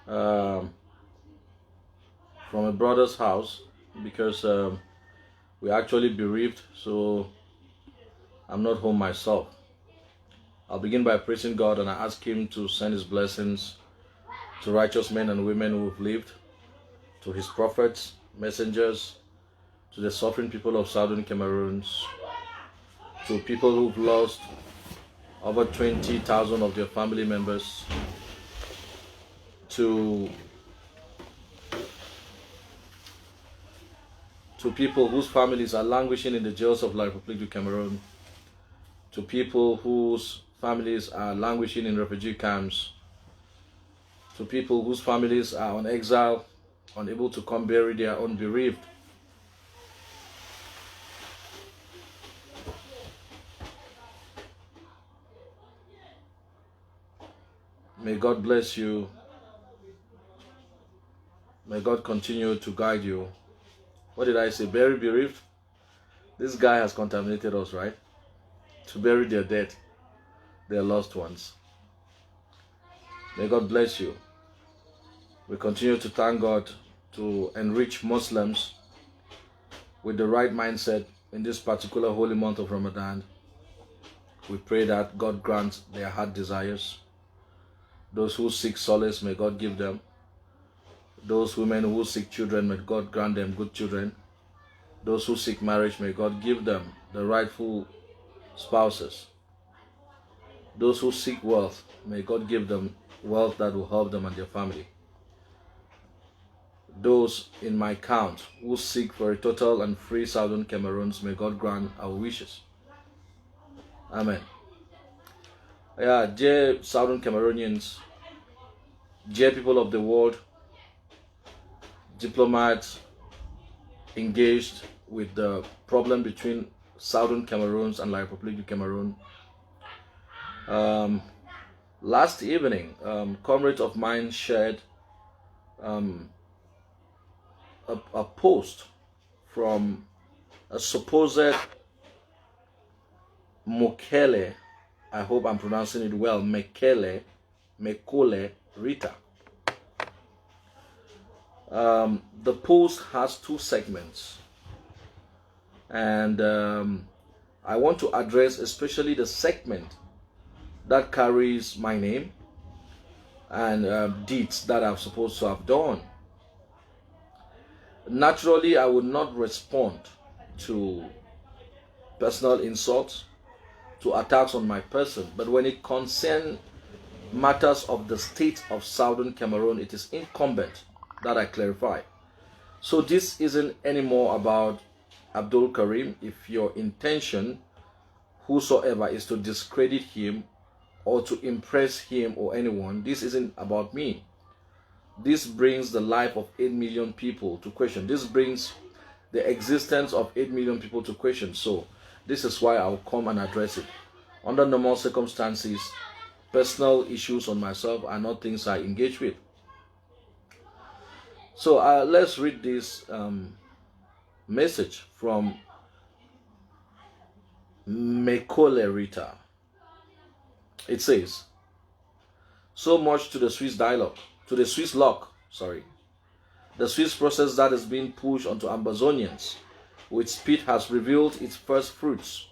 um, from a brother's house because we're actually bereaved, so I'm not home myself. I'll begin by praising God, and I ask Him to send His blessings to righteous men and women who've lived, to His prophets, messengers, to the suffering people of Southern Cameroons, to people who've lost over 20,000 of their family members, to people whose families are languishing in the jails of La République du Cameroon, to people whose families are languishing in refugee camps, to people whose families are on exile, unable to come bury their own bereaved. May God bless you. May God continue to guide you. What did I say? Bury bereaved? This guy has contaminated us, right? To bury their dead, their lost ones. May God bless you. We continue to thank God to enrich Muslims with the right mindset in this particular holy month of Ramadan. We pray that God grants their heart desires. Those who seek solace, may God give them. Those women who seek children, may God grant them good children. Those who seek marriage, may God give them the rightful spouses. Those who seek wealth, may God give them wealth that will help them and their family. Those in my count who seek for a total and free Southern Cameroons, may God grant our wishes. Amen. Yeah, dear Southern Cameroonians, dear people of the world, diplomats engaged with the problem between Southern Cameroons and La République du Cameroon. Last evening, comrades of mine shared a post from a supposed Mekole, I hope I'm pronouncing it well, Mekole Rita. The post has two segments, and I want to address especially the segment that carries my name and deeds that I'm supposed to have done. Naturally, I would not respond to personal insults, to attacks on my person, but when it concerns matters of the state of Southern Cameroon, it is incumbent that I clarify. So this isn't anymore about Abdul Karim. If your intention, whosoever, is to discredit him or to impress him or anyone, this isn't about me. This brings the life of 8 million people to question. This brings the existence of 8 million people to question. So this is why I'll come and address it. Under normal circumstances, personal issues on myself are not things I engage with. So let's read this message from Mekole Rita. It says, so much to the Swiss dialogue, to the Swiss lock, the Swiss process that is being pushed onto Ambazonians with speed has revealed its first fruits.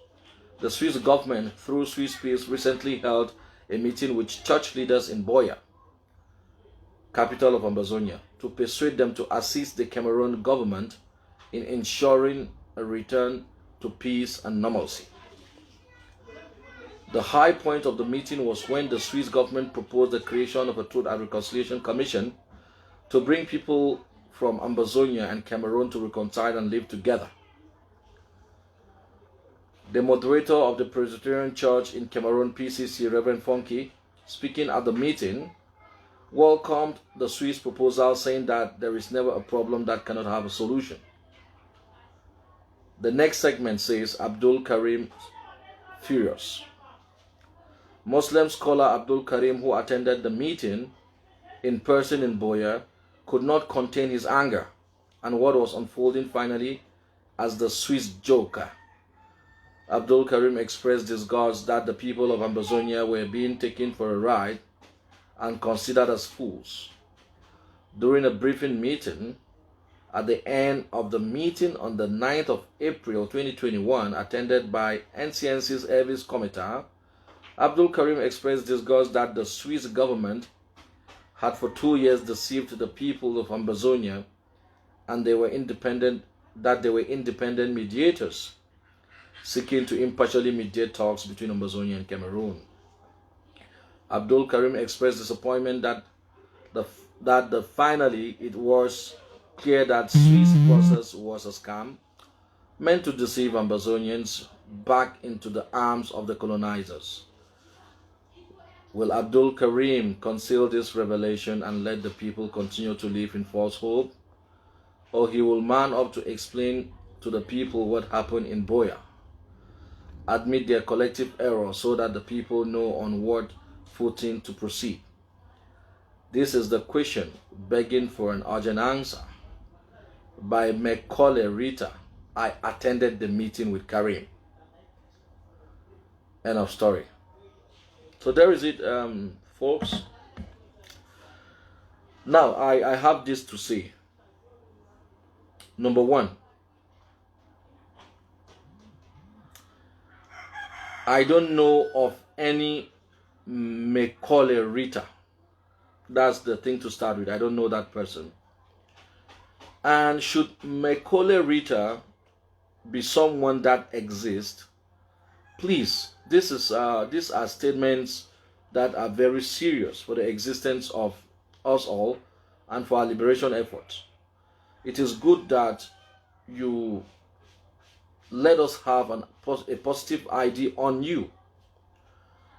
The Swiss government, through Swiss Peace, recently held a meeting with church leaders in Buea, capital of Ambazonia, to persuade them to assist the Cameroon government in ensuring a return to peace and normalcy. The high point of the meeting was when the Swiss government proposed the creation of a Truth and Reconciliation Commission to bring people from Ambazonia and Cameroon to reconcile and live together. The moderator of the Presbyterian Church in Cameroon, PCC, Reverend Funky, speaking at the meeting, welcomed the Swiss proposal, saying that there is never a problem that cannot have a solution. The next segment says, Abdul Karim furious. Muslim scholar Abdul Karim, who attended the meeting in person in Buea, could not contain his anger and what was unfolding finally as the Swiss joker. Abdul Karim expressed disgust that the people of Ambazonia were being taken for a ride and considered as fools. during a briefing meeting at the end of the meeting on the 9th of April 2021, attended by NCNC's Elvis Committee, Abdul Karim expressed disgust that the Swiss government had for 2 years deceived the people of AMBAZONIA and they were independent mediators seeking to impartially mediate talks between AMBAZONIA and Cameroon. Abdul Karim expressed disappointment that finally it was clear that Swiss process was a scam meant to deceive Ambazonians back into the arms of the colonizers. Will Abdul Karim conceal this revelation and let the people continue to live in false hope? Or he will man up to explain to the people what happened in Boya, admit their collective error so that the people know on what footing to proceed? This is the question begging for an urgent answer. By Mekole Rita, I attended the meeting with Karim. End of story. So there is it, folks. Now, I have this to say. Number one, I don't know of any Mekole Rita. That's the thing to start with. I don't know that person. And should Mekole Rita be someone that exists, please, these are statements that are very serious for the existence of us all and for our liberation efforts. It is good that you let us have a positive ID on you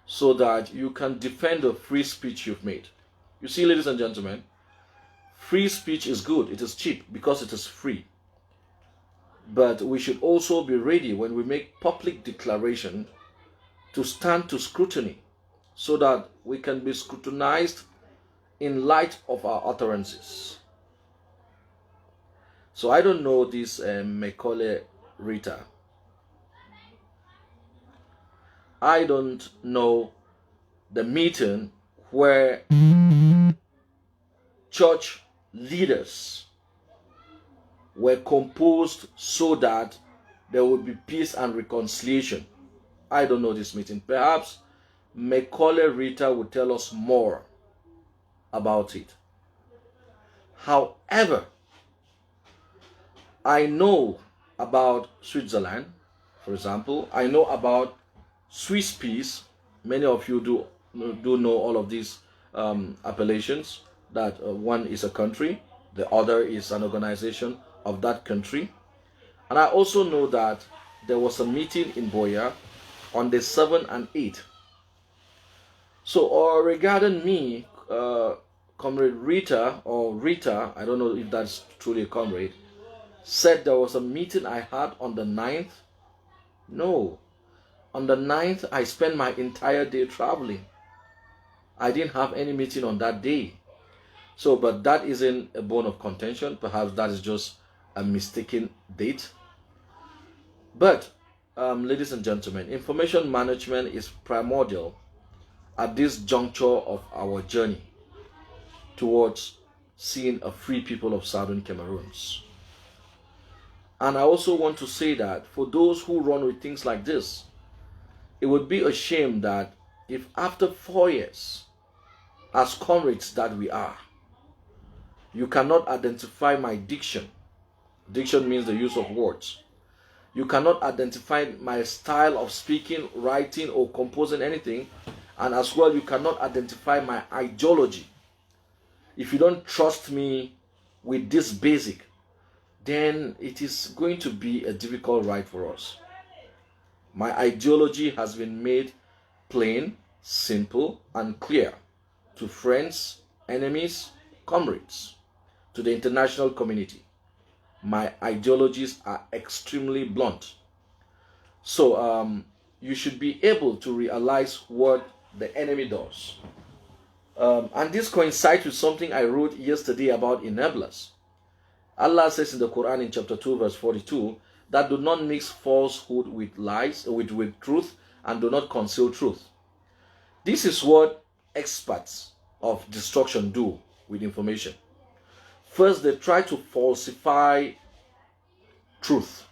so that you can defend the free speech you've made. You see, ladies and gentlemen, free speech is good. It is cheap because it is free. But we should also be ready when we make public declaration to stand to scrutiny so that we can be scrutinized in light of our utterances. So I don't know this Mekole Rita. I don't know the meeting where church leaders were composed so that there would be peace and reconciliation. I don't know this meeting. Perhaps Mekole Rita will tell us more about it. However, I know about Switzerland, for example. I know about Swiss peace. Many of you do know all of these appellations, that one is a country, the other is an organization of that country. And I also know that there was a meeting in Boya on the 7th and 8th. So regarding me, Comrade Rita, or Rita, I don't know if that's truly a comrade, said there was a meeting I had on the 9th. No. On the 9th, I spent my entire day traveling. I didn't have any meeting on that day. So, but that isn't a bone of contention. Perhaps that is just a mistaken date. But, ladies and gentlemen, information management is primordial at this juncture of our journey towards seeing a free people of Southern Cameroons. And I also want to say that for those who run with things like this, it would be a shame that if after 4 years, as comrades that we are, you cannot identify my diction. Diction means the use of words. You cannot identify my style of speaking, writing, or composing anything. And as well, you cannot identify my ideology. If you don't trust me with this basic, then it is going to be a difficult ride for us. My ideology has been made plain, simple, and clear to friends, enemies, comrades, to the international community. My ideologies are extremely blunt. So you should be able to realize what the enemy does. And this coincides with something I wrote yesterday about enablers. Allah says in the Quran in chapter 2 verse 42 that do not mix falsehood with lies, with truth, and do not conceal truth. This is what experts of destruction do with information. First, they try to falsify truth.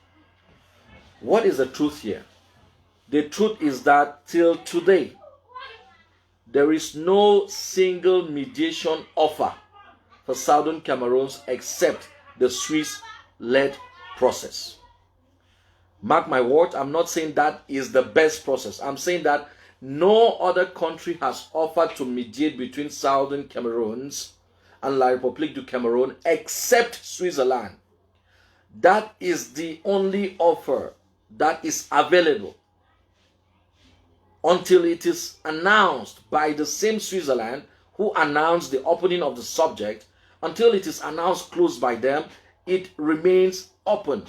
What is the truth here? The truth is that till today, there is no single mediation offer for Southern Cameroons except the Swiss-led process. Mark my word, I'm not saying that is the best process. I'm saying that no other country has offered to mediate between Southern Cameroons and La République du Cameroon except Switzerland. That is the only offer that is available until it is announced by the same Switzerland who announced the opening of the subject. Until it is announced closed by them, it remains open.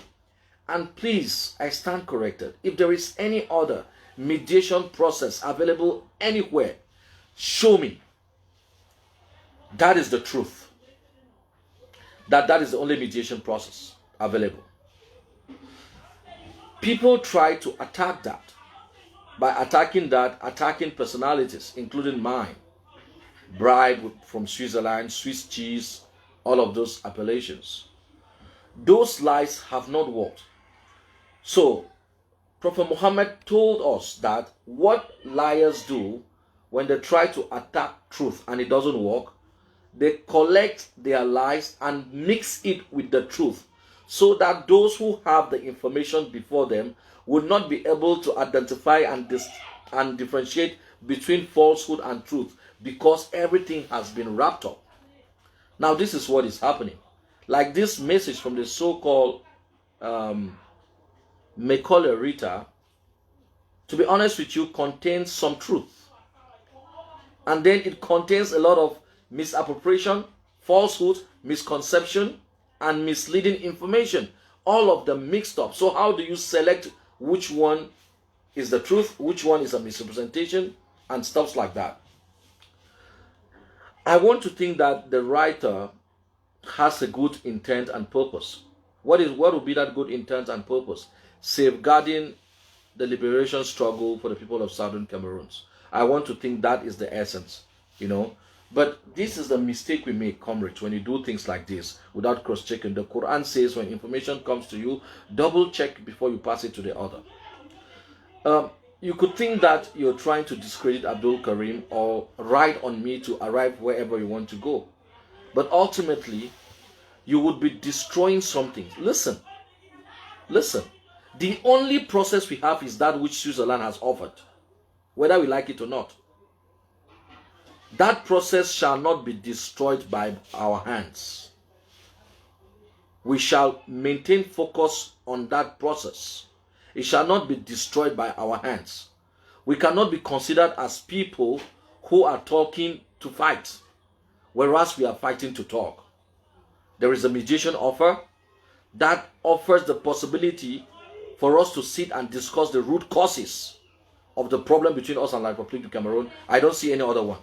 And please, I stand corrected. If there is any other mediation process available anywhere, show me. That is the truth. That is the only mediation process available. People try to attack that. By attacking personalities, including mine. Bribe from Switzerland, Swiss cheese, all of those appellations. Those lies have not worked. So, Prophet Muhammad told us that what liars do when they try to attack truth and it doesn't work, they collect their lies and mix it with the truth so that those who have the information before them would not be able to identify and differentiate between falsehood and truth because everything has been wrapped up. Now this is what is happening. Like this message from the so-called Mekole Rita, to be honest with you, contains some truth. And then it contains a lot of misappropriation, falsehood, misconception, and misleading information. All of them mixed up. So how do you select which one is the truth, which one is a misrepresentation, and stuff like that? I want to think that the writer has a good intent and purpose. What would be that good intent and purpose? Safeguarding the liberation struggle for the people of Southern Cameroons. I want to think that is the essence, you know. But this is the mistake we make, comrades, when you do things like this without cross-checking. The Quran says when information comes to you, double check before you pass it to the other. You could think that you're trying to discredit Abdul Karim or ride on me to arrive wherever you want to go. But ultimately, you would be destroying something. Listen. The only process we have is that which Switzerland has offered, whether we like it or not. That process shall not be destroyed by our hands. We shall maintain focus on that process. It shall not be destroyed by our hands. We cannot be considered as people who are talking to fight, whereas we are fighting to talk. There is a mediation offer that offers the possibility for us to sit and discuss the root causes of the problem between us and La République du Cameroon. I don't see any other one.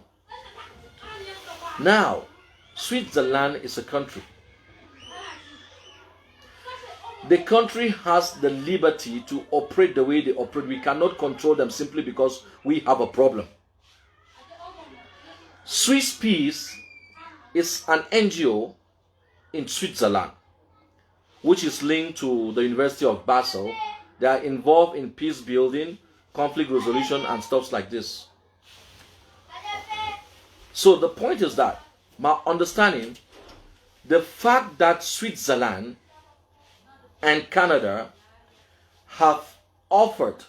Now, Switzerland is a country. The country has the liberty to operate the way they operate. We cannot control them simply because we have a problem. Swiss Peace is an NGO in Switzerland, which is linked to the University of Basel. They are involved in peace building, conflict resolution, and stuff like this. So the point is that, my understanding, the fact that Switzerland and Canada have offered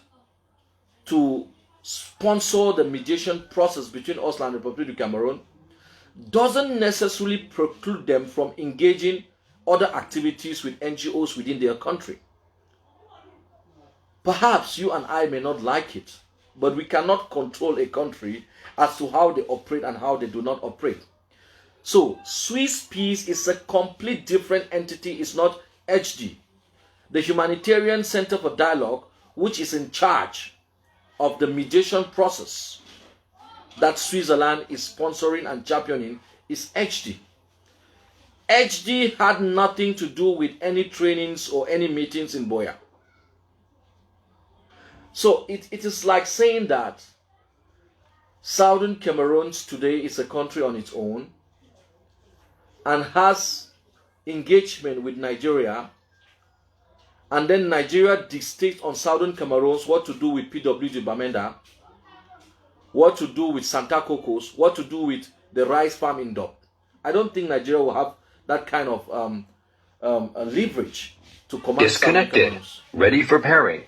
to sponsor the mediation process between us and the Republic of Cameroon doesn't necessarily preclude them from engaging other activities with NGOs within their country. Perhaps you and I may not like it, but we cannot control a country as to how they operate and how they do not operate. So, Swiss Peace is a complete different entity. It's not HD. The Humanitarian Center for Dialogue, which is in charge of the mediation process that Switzerland is sponsoring and championing, is HD. HD had nothing to do with any trainings or any meetings in Boya. So it is like saying that Southern Cameroons today is a country on its own and has engagement with Nigeria, and then Nigeria dictates on Southern Cameroons what to do with PWD Bamenda, what to do with Santa Cocos, what to do with the rice farm in Dop. I don't think Nigeria will have that kind of leverage to command. Disconnected. Ready for pairing.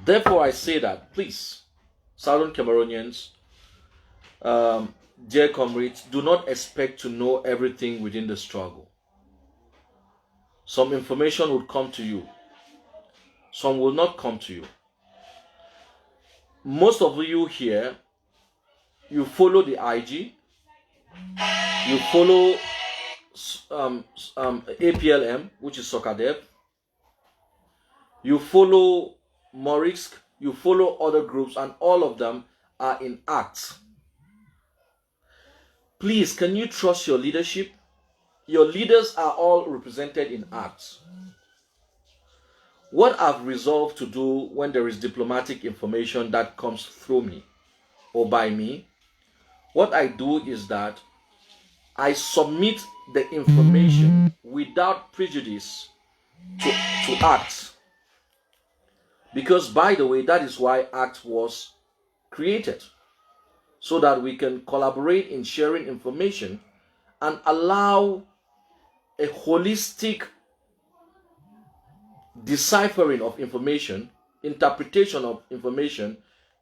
Therefore, I say that, please, Southern Cameroonians, dear comrades, do not expect to know everything within the struggle. Some information will come to you. Some will not come to you. Most of you here, you follow the IG, you follow APLM, which is Soccer Dev, you follow Morisk, you follow other groups, and all of them are in acts. Please, can you trust your leadership? Your leaders are all represented in acts. What I've resolved to do when there is diplomatic information that comes through me or by me, what I do is that I submit the information without prejudice to acts. Because, by the way, that is why ACT was created. So that we can collaborate in sharing information and allow a holistic deciphering of information, interpretation of information,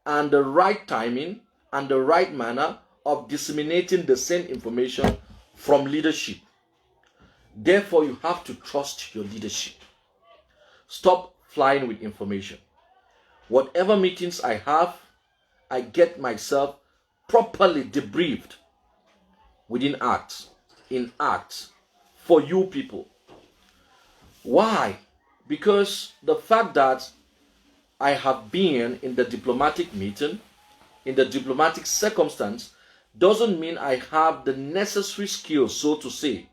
and the right timing and the right manner of disseminating the same information from leadership. Therefore, you have to trust your leadership. Stop flying with information. Whatever meetings I have, I get myself properly debriefed within acts, in acts, for you people. Why? Because the fact that I have been in the diplomatic meeting, in the diplomatic circumstance, doesn't mean I have the necessary skills, so to say,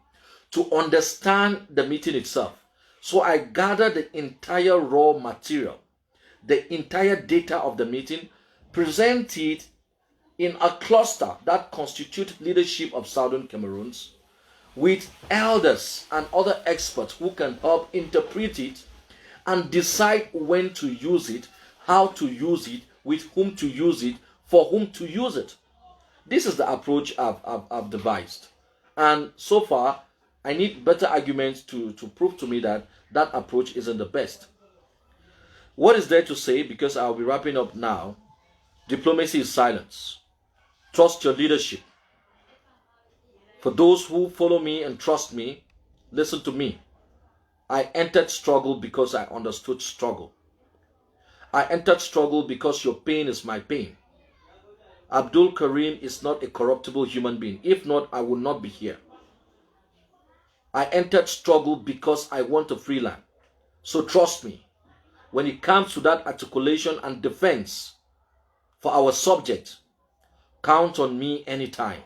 to understand the meeting itself. So I gather the entire raw material, the entire data of the meeting, present it in a cluster that constitutes leadership of Southern Cameroons, with elders and other experts who can help interpret it and decide when to use it, how to use it, with whom to use it, for whom to use it. This is the approach I've devised. And so far, I need better arguments to prove to me that that approach isn't the best. What is there to say? Because I'll be wrapping up now. Diplomacy is silence. Trust your leadership. For those who follow me and trust me, listen to me. I entered struggle because I understood struggle. I entered struggle because your pain is my pain. Abdul Karim is not a corruptible human being. If not, I would not be here. I entered struggle because I want a free land. So trust me, when it comes to that articulation and defense for our subject, count on me anytime.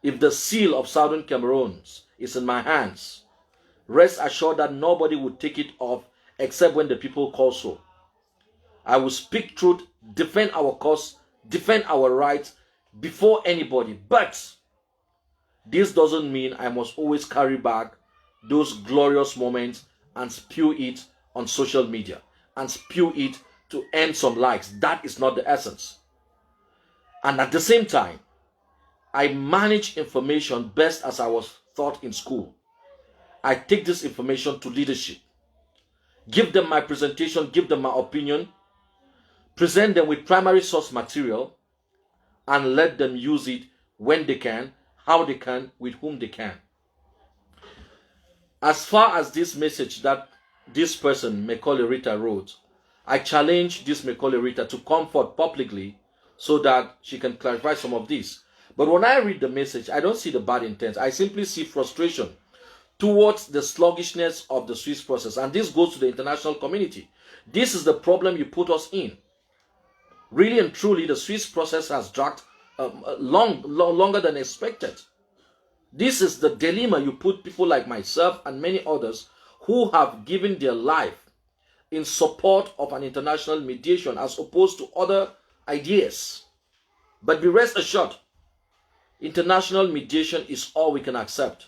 If the seal of Southern Cameroons is in my hands, rest assured that nobody will take it off except when the people call so. I will speak truth, defend our cause, defend our rights before anybody. But this doesn't mean I must always carry back those glorious moments and spew it on social media and spew it to earn some likes. That is not the essence. And at the same time, I manage information best as I was taught in school. I take this information to leadership, give them my presentation, give them my opinion, present them with primary source material, and let them use it when they can, how they can, with whom they can. As far as this message that this person, Mekole Rita, wrote, I challenge this Mekole Rita to come forth publicly so that she can clarify some of this. But when I read the message, I don't see the bad intent. I simply see frustration towards the sluggishness of the Swiss process. And this goes to the international community. This is the problem you put us in. Really and truly, the Swiss process has dragged longer than expected. This is the dilemma you put people like myself and many others who have given their life in support of an international mediation as opposed to other ideas. But be rest assured, international mediation is all we can accept.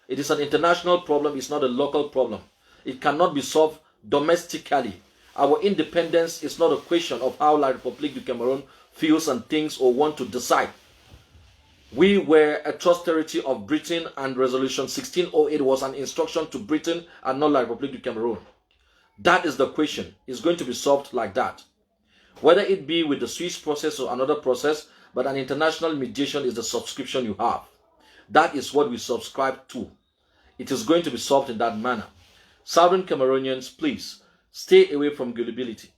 It is an international problem. It's not a local problem. It cannot be solved domestically. Our independence is not a question of how La République du Cameroon feels and thinks or want to decide. We were a trust territory of Britain, and Resolution 1608 was an instruction to Britain and not La République du Cameroon. That is the question. It's going to be solved like that. Whether it be with the Swiss process or another process, but an international mediation is the subscription you have. That is what we subscribe to. It is going to be solved in that manner. Southern Cameroonians, please, stay away from gullibility.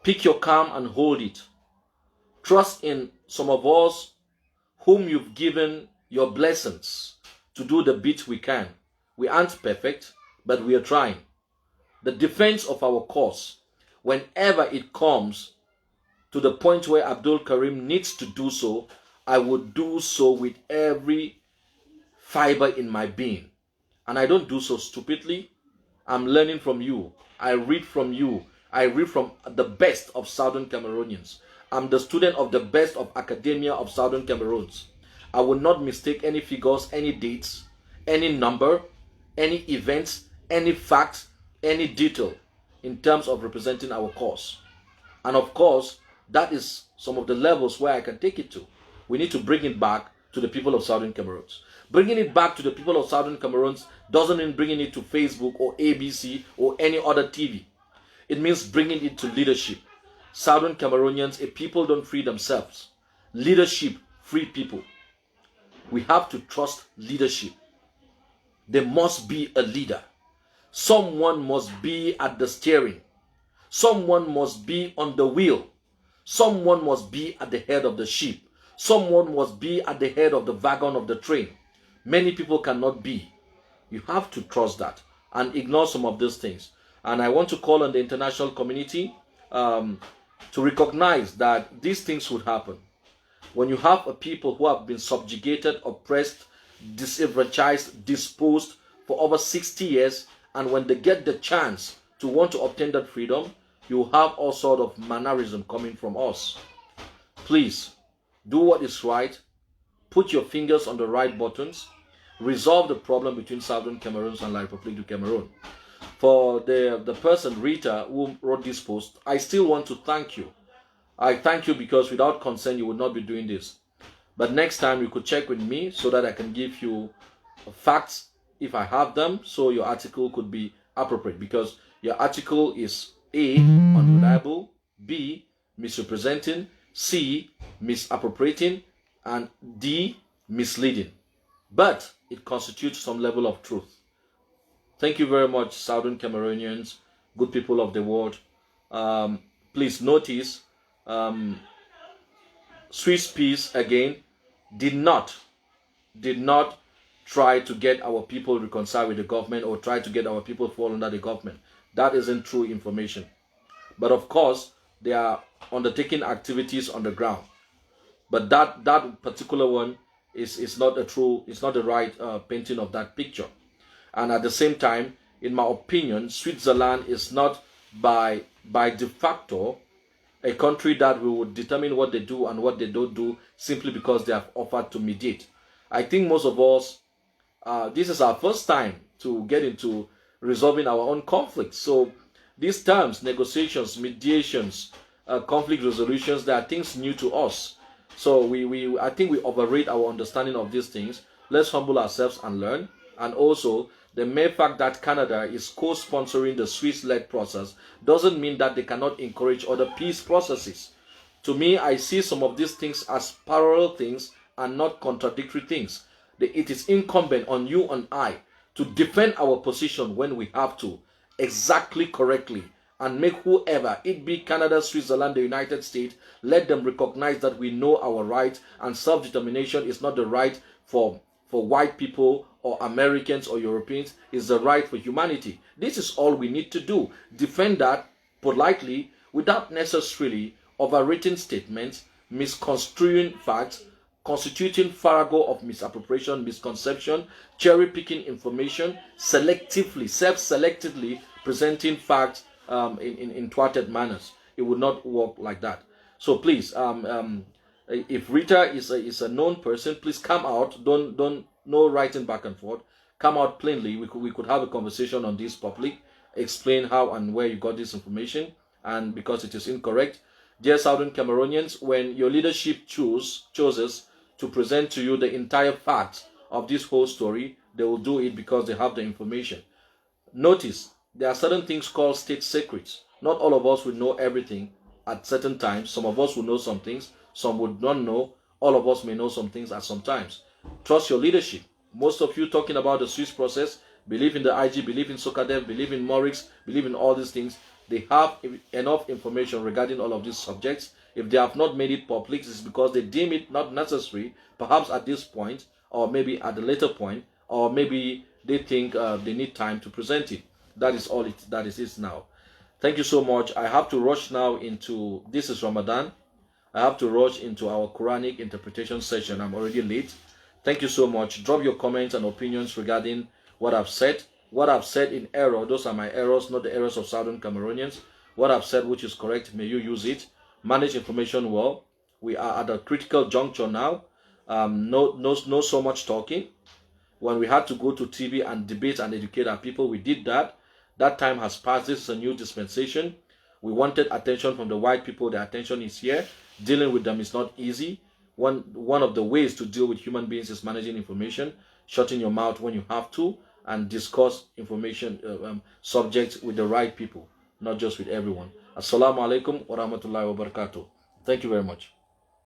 Pick your calm and hold it. Trust in some of us whom you've given your blessings to do the bit we can. We aren't perfect, but we are trying. The defense of our cause, whenever it comes to the point where Abdul Karim needs to do so, I would do so with every fiber in my being. And I don't do so stupidly. I'm learning from you. I read from you. I read from the best of Southern Cameroonians. I'm the student of the best of academia of Southern Cameroons. I will not mistake any figures, any dates, any number, any events, any facts, any detail in terms of representing our cause. And of course, that is some of the levels where I can take it to. We need to bring it back to the people of Southern Cameroons. Bringing it back to the people of Southern Cameroons doesn't mean bringing it to Facebook or ABC or any other TV. It means bringing it to leadership. Southern Cameroonians, a people don't free themselves. Leadership free people. We have to trust leadership. There must be a leader. Someone must be at the steering. Someone must be on the wheel. Someone must be at the head of the ship. Someone must be at the head of the wagon of the train. Many people cannot be. You have to trust that and ignore some of these things. And I want to call on the international community to recognize that these things would happen. When you have a people who have been subjugated, oppressed, disenfranchised, disposed for over 60 years, and when they get the chance to want to obtain that freedom, you have all sort of mannerism coming from us. Please, do what is right. Put your fingers on the right buttons. Resolve the problem between Southern Cameroons and La République du Cameroon. For the person, Rita, who wrote this post, I still want to thank you. I thank you because without consent, you would not be doing this. But next time, you could check with me so that I can give you facts if I have them, so your article could be appropriate. Because your article is A, unreliable, B, misrepresenting, C, misappropriating, and D, misleading. But it constitutes some level of truth. Thank you very much, Southern Cameroonians, good people of the world. Please notice, Swiss peace again did not try to get our people reconciled with the government or try to get our people fall under the government. That isn't true information. But of course, they are undertaking activities on the ground. But that particular one is not a true, it's not the right painting of that picture. And at the same time, in my opinion, Switzerland is not by de facto a country that we would determine what they do and what they don't do simply because they have offered to mediate. I think most of us, this is our first time to get into resolving our own conflicts. So these terms, negotiations, mediations, conflict resolutions, they are things new to us. So I think we overrate our understanding of these things. Let's humble ourselves and learn. And also, the mere fact that Canada is co-sponsoring the Swiss-led process doesn't mean that they cannot encourage other peace processes. To me, I see some of these things as parallel things and not contradictory things. It is incumbent on you and I to defend our position when we have to, exactly correctly, and make whoever, it be Canada, Switzerland, the United States, let them recognize that we know our right, and self-determination is not the right for white people or Americans or Europeans, is the right for humanity. This is all we need to do. Defend that politely without necessarily overwritten statements, misconstruing facts, constituting farrago of misappropriation, misconception, cherry-picking information, selectively, self-selectively presenting facts in thwarted manners. It would not work like that. So please, if Rita is a known person, please come out. Don't no writing back and forth. Come out plainly. We could have a conversation on this public, explain how and where you got this information, and because it is incorrect. Dear Southern Cameroonians, when your leadership chooses to present to you the entire facts of this whole story, they will do it because they have the information. Notice, there are certain things called state secrets. Not all of us will know everything at certain times. Some of us will know some things, some would not know. All of us may know some things at some times. Trust your leadership. Most of you talking about the Swiss process, believe in the IG, believe in Sokadev, believe in Morix, believe in all these things. They have enough information regarding all of these subjects. If they have not made it public, it's because they deem it not necessary, perhaps at this point, or maybe at a later point, or maybe they think they need time to present it. That is all that is now. Thank you so much. I have to rush now into, this is Ramadan. I have to rush into our Quranic interpretation session. I'm already late. Thank you so much. Drop your comments and opinions regarding what I've said. What I've said in error, those are my errors, not the errors of Southern Cameroonians. What I've said which is correct, may you use it. Manage information well. We are at a critical juncture now. No so much talking. When we had to go to TV and debate and educate our people, we did that. That time has passed. This is a new dispensation. We wanted attention from the white people. The attention is here. Dealing with them is not easy. One of the ways to deal with human beings is managing information, shutting your mouth when you have to, and discuss information subjects with the right people, not just with everyone. Assalamu alaikum wa rahmatullahi wa barakatuh. Thank you very much.